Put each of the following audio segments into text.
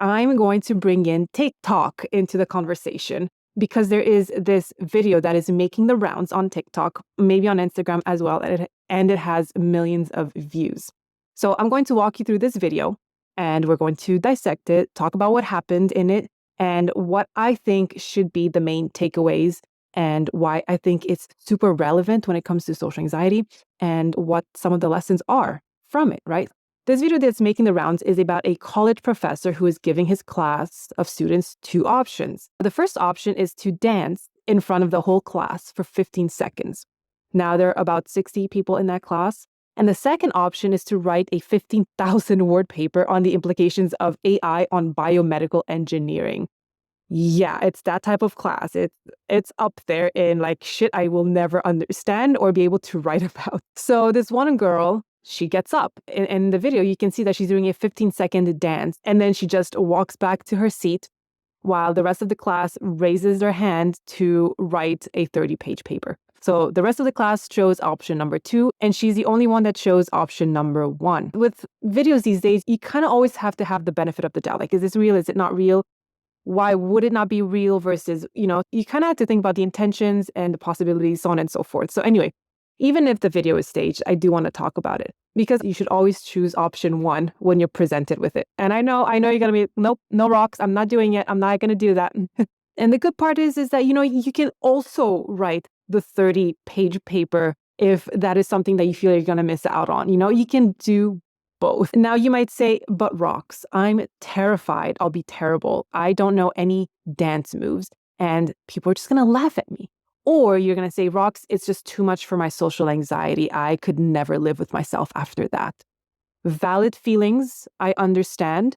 I'm going to bring in TikTok into the conversation because there is this video that is making the rounds on TikTok, maybe on Instagram as well, and it has millions of views. So I'm going to walk you through this video and we're going to dissect it, talk about what happened in it, and what I think should be the main takeaways and why I think it's super relevant when it comes to social anxiety and what some of the lessons are from it, right? This video that's making the rounds is about a college professor who is giving his class of students two options. The first option is to dance in front of the whole class for 15 seconds. Now there are about 60 people in that class. And the second option is to write a 15,000 word paper on the implications of AI on biomedical engineering. Yeah, it's that type of class. It's up there in like shit I will never understand or be able to write about. So this one girl, she gets up. In the video, you can see that she's doing a 15-second dance, and then she just walks back to her seat while the rest of the class raises their hand to write a 30-page paper. So the rest of the class chose option number 2, and she's the only one that chose option number 1. With videos these days, you kind of always have to have the benefit of the doubt. Like, is this real? Is it not real? Why would it not be real versus, you kind of have to think about the intentions and the possibilities, so on and so forth. So anyway, even if the video is staged, I do want to talk about it because you should always choose option 1 when you're presented with it. And I know you're going to be, nope, no rocks. I'm not doing it. I'm not going to do that. And the good part is that, you can also write the 30-page paper if that is something that you feel you're going to miss out on. You can do both. Now you might say, but rocks, I'm terrified I'll be terrible. I don't know any dance moves and people are just going to laugh at me. Or you're going to say, rocks, it's just too much for my social anxiety. I could never live with myself after that. Valid feelings, I understand.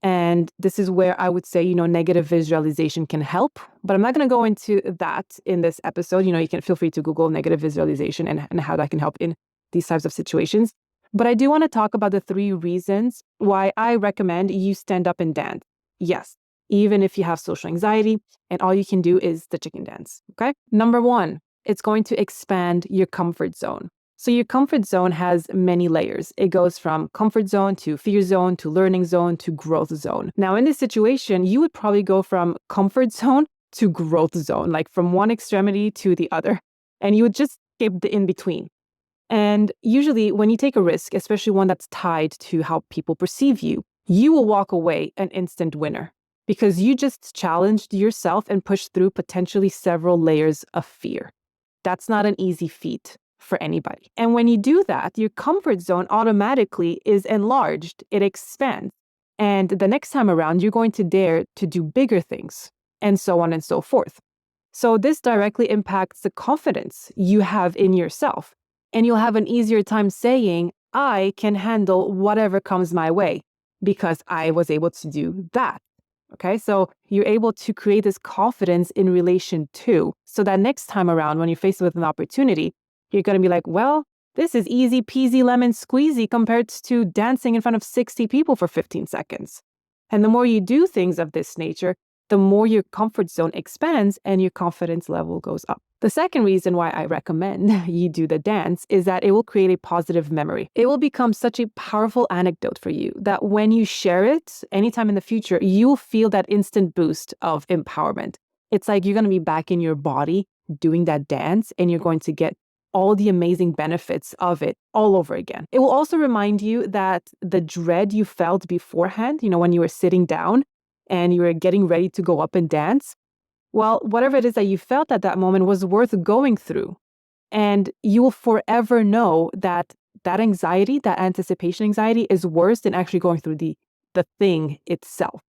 And this is where I would say, negative visualization can help. But I'm not going to go into that in this episode. You can feel free to Google negative visualization and how that can help in these types of situations. But I do want to talk about the 3 reasons why I recommend you stand up and dance. Yes, even if you have social anxiety and all you can do is the chicken dance, okay? Number 1, it's going to expand your comfort zone. So your comfort zone has many layers. It goes from comfort zone to fear zone to learning zone to growth zone. Now, in this situation, you would probably go from comfort zone to growth zone, like from one extremity to the other, and you would just skip the in-between. And usually when you take a risk, especially one that's tied to how people perceive you, you will walk away an instant winner because you just challenged yourself and pushed through potentially several layers of fear. That's not an easy feat for anybody. And when you do that, your comfort zone automatically is enlarged. It expands. And the next time around, you're going to dare to do bigger things and so on and so forth. So this directly impacts the confidence you have in yourself. And you'll have an easier time saying, I can handle whatever comes my way because I was able to do that. Okay, so you're able to create this confidence in relation to, so that next time around when you're faced with an opportunity, you're going to be like, well, this is easy peasy lemon squeezy compared to dancing in front of 60 people for 15 seconds. And the more you do things of this nature, the more your comfort zone expands and your confidence level goes up. The second reason why I recommend you do the dance is that it will create a positive memory. It will become such a powerful anecdote for you that when you share it anytime in the future, you'll feel that instant boost of empowerment. It's like you're going to be back in your body doing that dance and you're going to get all the amazing benefits of it all over again. It will also remind you that the dread you felt beforehand, when you were sitting down and you were getting ready to go up and dance, well, whatever it is that you felt at that moment was worth going through. And you will forever know that that anxiety, that anticipation anxiety is worse than actually going through the thing itself.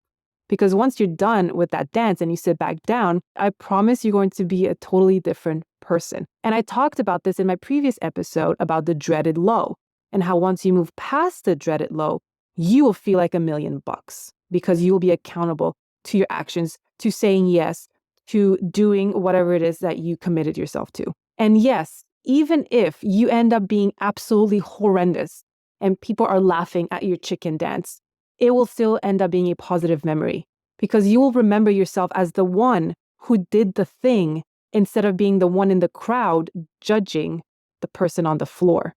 Because once you're done with that dance and you sit back down, I promise you're going to be a totally different person. And I talked about this in my previous episode about the dreaded low and how once you move past the dreaded low, you will feel like $1,000,000 because you will be accountable to your actions, to saying yes, to doing whatever it is that you committed yourself to. And yes, even if you end up being absolutely horrendous and people are laughing at your chicken dance, it will still end up being a positive memory because you will remember yourself as the one who did the thing instead of being the one in the crowd judging the person on the floor.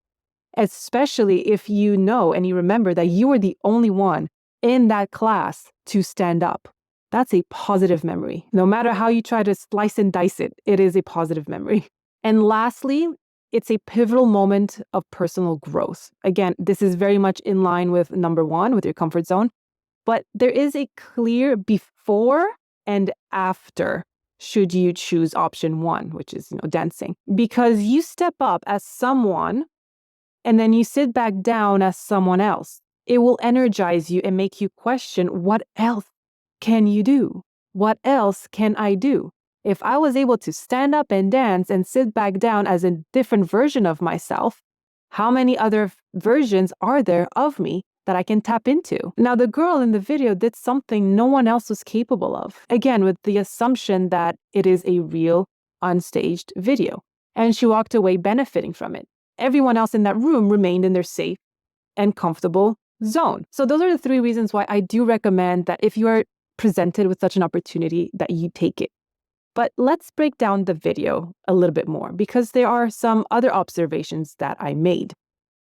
Especially if you know and you remember that you were the only one in that class to stand up. That's a positive memory. No matter how you try to slice and dice it, it is a positive memory. And lastly, it's a pivotal moment of personal growth. Again, this is very much in line with number one, with your comfort zone, but there is a clear before and after should you choose option one, which is, dancing. Because you step up as someone and then you sit back down as someone else. It will energize you and make you question, what else can you do? What else can I do? If I was able to stand up and dance and sit back down as a different version of myself, how many other versions are there of me that I can tap into? Now, the girl in the video did something no one else was capable of. Again, with the assumption that it is a real, unstaged video. And she walked away benefiting from it. Everyone else in that room remained in their safe and comfortable zone. So those are the three reasons why I do recommend that if you are presented with such an opportunity, that you take it. But let's break down the video a little bit more because there are some other observations that I made.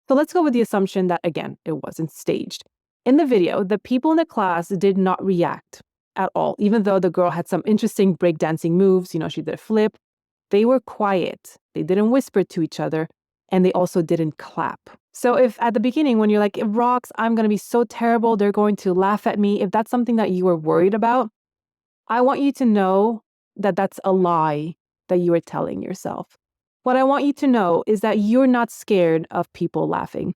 So let's go with the assumption that, again, it wasn't staged. In the video, the people in the class did not react at all, even though the girl had some interesting breakdancing moves. She did a flip. They were quiet. They didn't whisper to each other. And they also didn't clap. So if at the beginning, when you're like, it rocks, I'm going to be so terrible, they're going to laugh at me, if that's something that you were worried about, I want you to know that that's a lie that you are telling yourself. What I want you to know is that you're not scared of people laughing.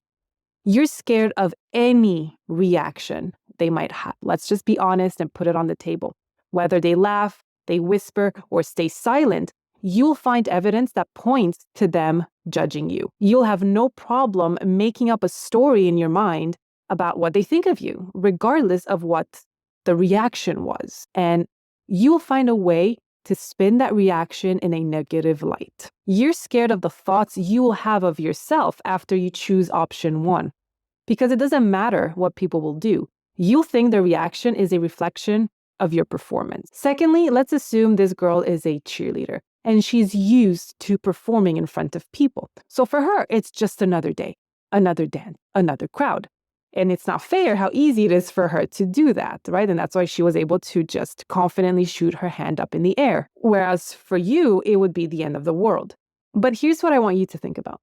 You're scared of any reaction they might have. Let's just be honest and put it on the table. Whether they laugh, they whisper, or stay silent, you'll find evidence that points to them judging you. You'll have no problem making up a story in your mind about what they think of you, regardless of what the reaction was. And you'll find a way to spin that reaction in a negative light. You're scared of the thoughts you will have of yourself after you choose option one, because it doesn't matter what people will do. You'll think the reaction is a reflection of your performance. Secondly, let's assume this girl is a cheerleader and she's used to performing in front of people. So for her, it's just another day, another dance, another crowd. And it's not fair how easy it is for her to do that, right? And that's why she was able to just confidently shoot her hand up in the air. Whereas for you, it would be the end of the world. But here's what I want you to think about.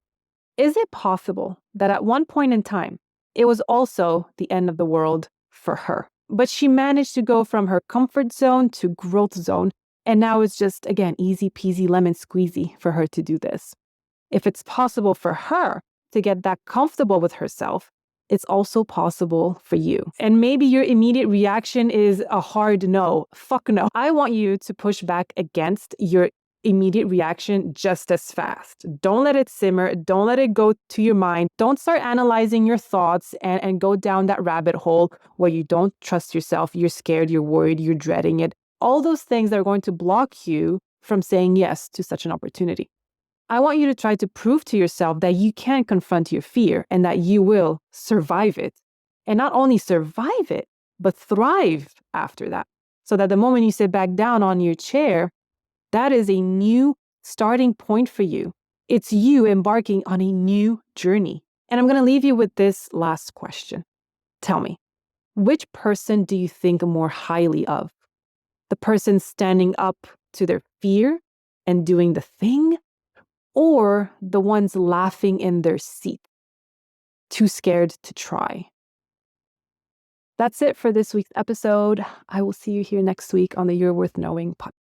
Is it possible that at one point in time, it was also the end of the world for her? But she managed to go from her comfort zone to growth zone. And now it's just, again, easy peasy lemon squeezy for her to do this. If it's possible for her to get that comfortable with herself, it's also possible for you. And maybe your immediate reaction is a hard no. Fuck no. I want you to push back against your immediate reaction just as fast. Don't let it simmer. Don't let it go to your mind. Don't start analyzing your thoughts and go down that rabbit hole where you don't trust yourself. You're scared, you're worried, you're dreading it. All those things that are going to block you from saying yes to such an opportunity. I want you to try to prove to yourself that you can confront your fear and that you will survive it. And not only survive it, but thrive after that. So that the moment you sit back down on your chair, that is a new starting point for you. It's you embarking on a new journey. And I'm going to leave you with this last question. Tell me, which person do you think more highly of? The person standing up to their fear and doing the thing? Or the ones laughing in their seat, too scared to try? That's it for this week's episode. I will see you here next week on the You're Worth Knowing podcast.